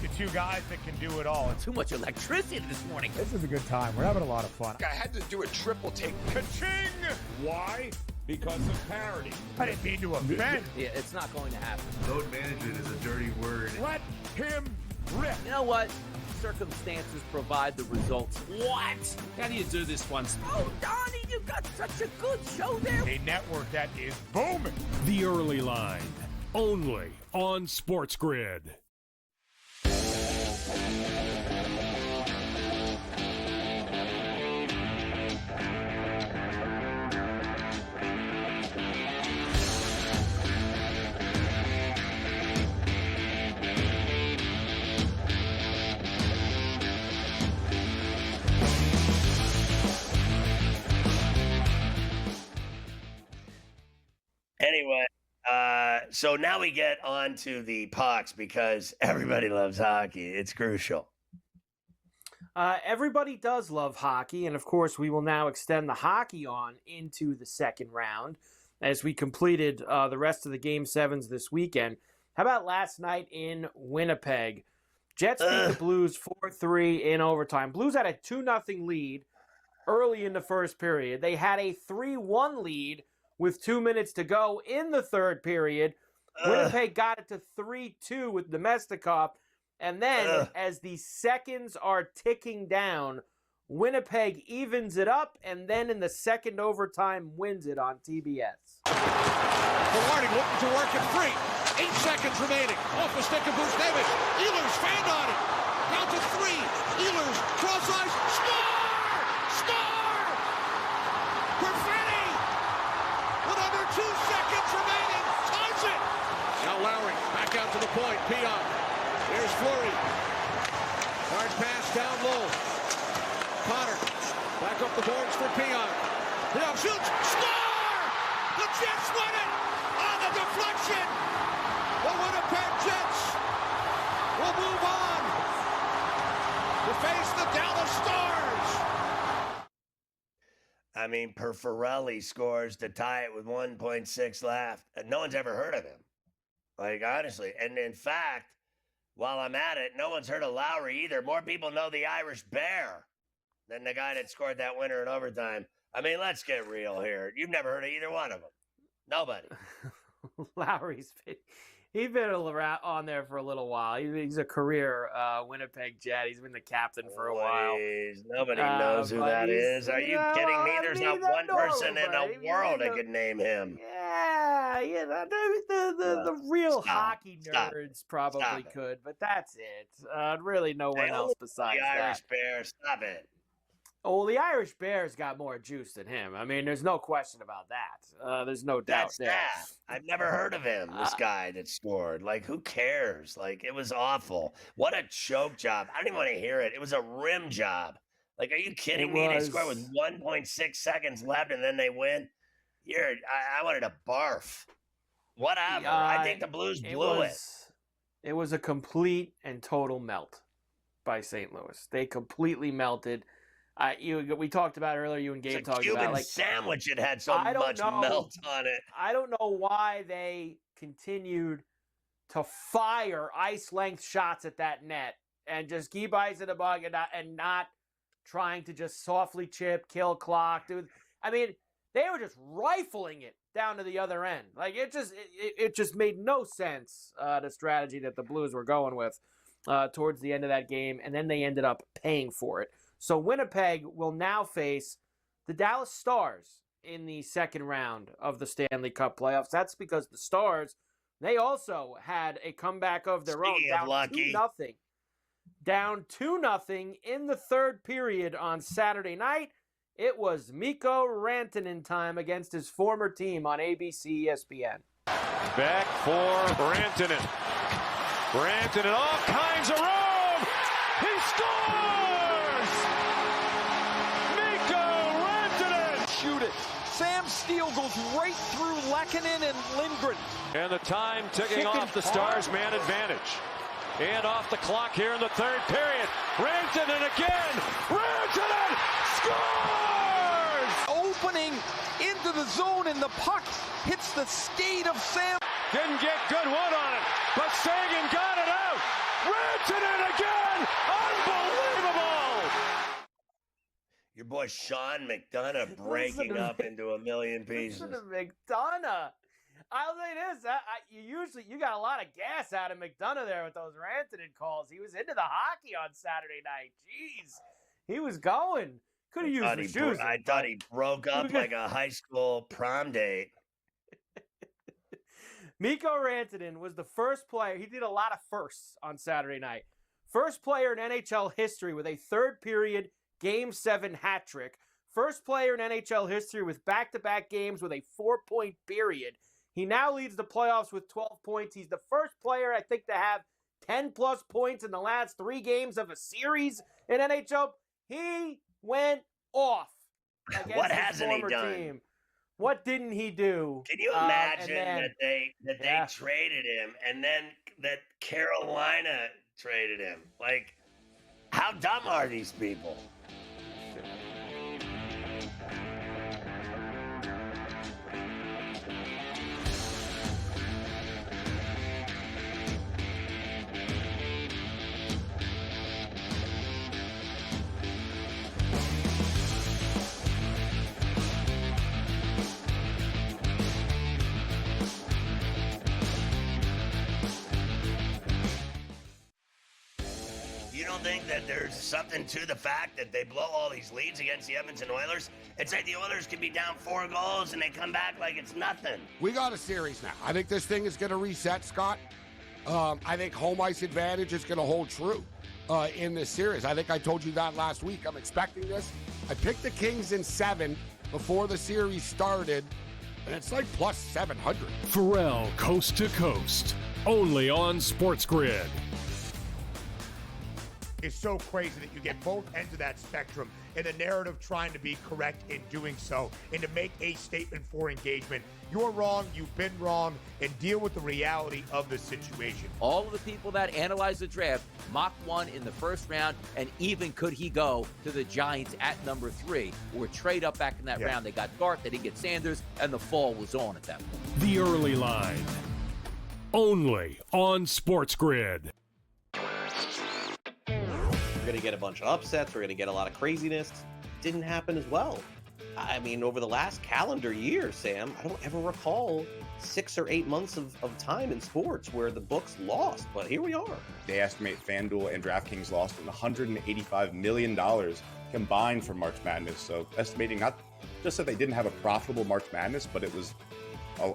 The two guys that can do it all. Too much electricity this morning. This is a good time. We're having a lot of fun. I had to do a triple take. Ka-ching! Why? Because of parity. I didn't mean to offend. Yeah, it's not going to happen. Load management is a dirty word. Let him rip. You know what? Circumstances provide the results. What? How do you do this once? Oh, Donnie, you got such a good show there. A network that is booming. The Early Line. Only on SportsGrid. Anyway, so now we get on to the pucks because everybody loves hockey. It's crucial. Everybody does love hockey, and of course, we will now extend the hockey on into the second round as we completed the rest of the Game 7s this weekend. How about last night in Winnipeg? Jets beat the Blues 4-3 in overtime. Blues had a 2-0 lead early in the first period. They had a 3-1 lead with 2 minutes to go in the third period. Winnipeg got it to 3-2 with Domestikov. And then, as the seconds are ticking down, Winnipeg evens it up, and then in the second overtime wins it on TBS. Velarde looking to work it free. 8 seconds remaining. Off the stick of Buchnevich. Ehlers fanned on it. Down to 3. Ehlers, cross ice. Score! Score! Perfetti! With under 2 seconds remaining. Ties it! Now Lowry back out to the point. Pionk. Here's Fleury. Hard pass down low. Potter. Back up the boards for Pionk. Pionk shoots. Score! The Jets win it! On the deflection! The Winnipeg Jets will move on to face the Dallas Stars. I mean, Ferrall scores to tie it with 1.6 left. And no one's ever heard of him. Like, honestly. And in fact, while I'm at it, no one's heard of Lowry either. More people know the Irish Bear than the guy that scored that winner in overtime. I mean, let's get real here. You've never heard of either one of them. Nobody. Lowry's he's been around on there for a little while. He's a career Winnipeg Jet. He's been the captain for a while. Nobody knows who that is. Are you kidding me? There's not one person in the world that could name him. Yeah, the real hockey nerds probably could, but that's it. Really, no one else besides the Irish that. Bear. Stop it. Oh, the Irish Bears got more juice than him. I mean, there's no question about that. There's no doubt there. I've never heard of him, this guy that scored. Like, who cares? Like, it was awful. What a choke job. I don't even want to hear it. It was a rim job. Like, are you kidding me? They scored with 1.6 seconds left, and then they win? I wanted to barf. Whatever. I think the Blues blew it. It was a complete and total melt by St. Louis. They completely melted. We talked about earlier, you and Gabe talked about Cuban sandwich, it had so much melt on it. I don't know why they continued to fire ice-length shots at that net and just keep ice in the bug and not trying to just softly chip, kill clock. Dude, I mean, they were just rifling it down to the other end. Like, it just made no sense, the strategy that the Blues were going with towards the end of that game, and then they ended up paying for it. So Winnipeg will now face the Dallas Stars in the second round of the Stanley Cup playoffs. That's because the Stars, they also had a comeback of their own, down 2-0. Down 2-0 in the third period on Saturday night. It was Mikko Rantanen time against his former team on ABC ESPN. Back for Rantanen. Rantanen, all kinds of room. He scores! Mikko Rantanen! Shoot it. Sam Steele goes right through Lehkonen and Lindgren. And the time ticking off, the Stars man advantage. And off the clock here in the third period. Rantanen again. Rantanen scores! Opening into the zone, and the puck hits the skate of Sam. Didn't get good wood on it, but Sagan got it out. Rantanen again! Unbelievable! Your boy Sean McDonough breaking up into a million pieces. Listen to McDonough. I'll say this: you got a lot of gas out of McDonough there with those Rantanen calls. He was into the hockey on Saturday night. Jeez, he was going. Could have used the shoes. I thought he broke up like a high school prom date. Mikko Rantanen was the first player. He did a lot of firsts on Saturday night. First player in NHL history with a third period Game 7 hat trick. First player in NHL history with back-to-back games with a 4-point period. He now leads the playoffs with 12 points. He's the first player, I think, to have 10-plus points in the last 3 games of a series in NHL. He went off against his former team. What didn't he do? Can you imagine that they traded him and then that Carolina traded him? Like, how dumb are these people? Think that there's something to the fact that they blow all these leads against the Edmonton Oilers? It's like the Oilers could be down 4 goals and they come back like it's nothing. We got a series now. I think this thing is going to reset, Scott. I think home ice advantage is going to hold true in this series. I think I told you that last week. I'm expecting this. I picked the Kings in 7 before the series started, and it's like plus 700. Ferrall coast to coast, only on SportsGrid. It's so crazy that you get both ends of that spectrum and the narrative trying to be correct in doing so and to make a statement for engagement. You're wrong, you've been wrong, and deal with the reality of the situation. All of the people that analyze the draft mocked one in the first round, and even could he go to the Giants at number 3 or trade up back in that round. They got Dart, they didn't get Sanders, and the fall was on at that point. The early line, only on SportsGrid. We're going to get a bunch of upsets. We're going to get a lot of craziness. Didn't happen as well. I mean, over the last calendar year, Sam, I don't ever recall 6 or 8 months of time in sports where the books lost, but here we are. They estimate FanDuel and DraftKings lost $185 million combined for March Madness. So estimating not just that they didn't have a profitable March Madness, but it was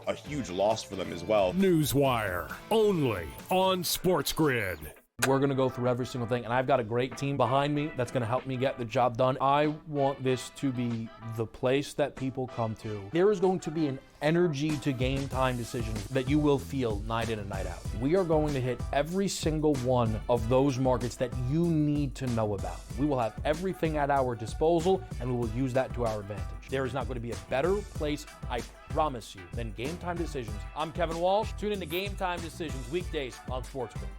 a huge loss for them as well. Newswire, only on SportsGrid. We're going to go through every single thing, and I've got a great team behind me that's going to help me get the job done. I want this to be the place that people come to. There is going to be an energy to game time decisions that you will feel night in and night out. We are going to hit every single one of those markets that you need to know about. We will have everything at our disposal, and we will use that to our advantage. There is not going to be a better place, I promise you, than Game Time Decisions. I'm Kevin Walsh. Tune in to Game Time Decisions weekdays on SportsGrid.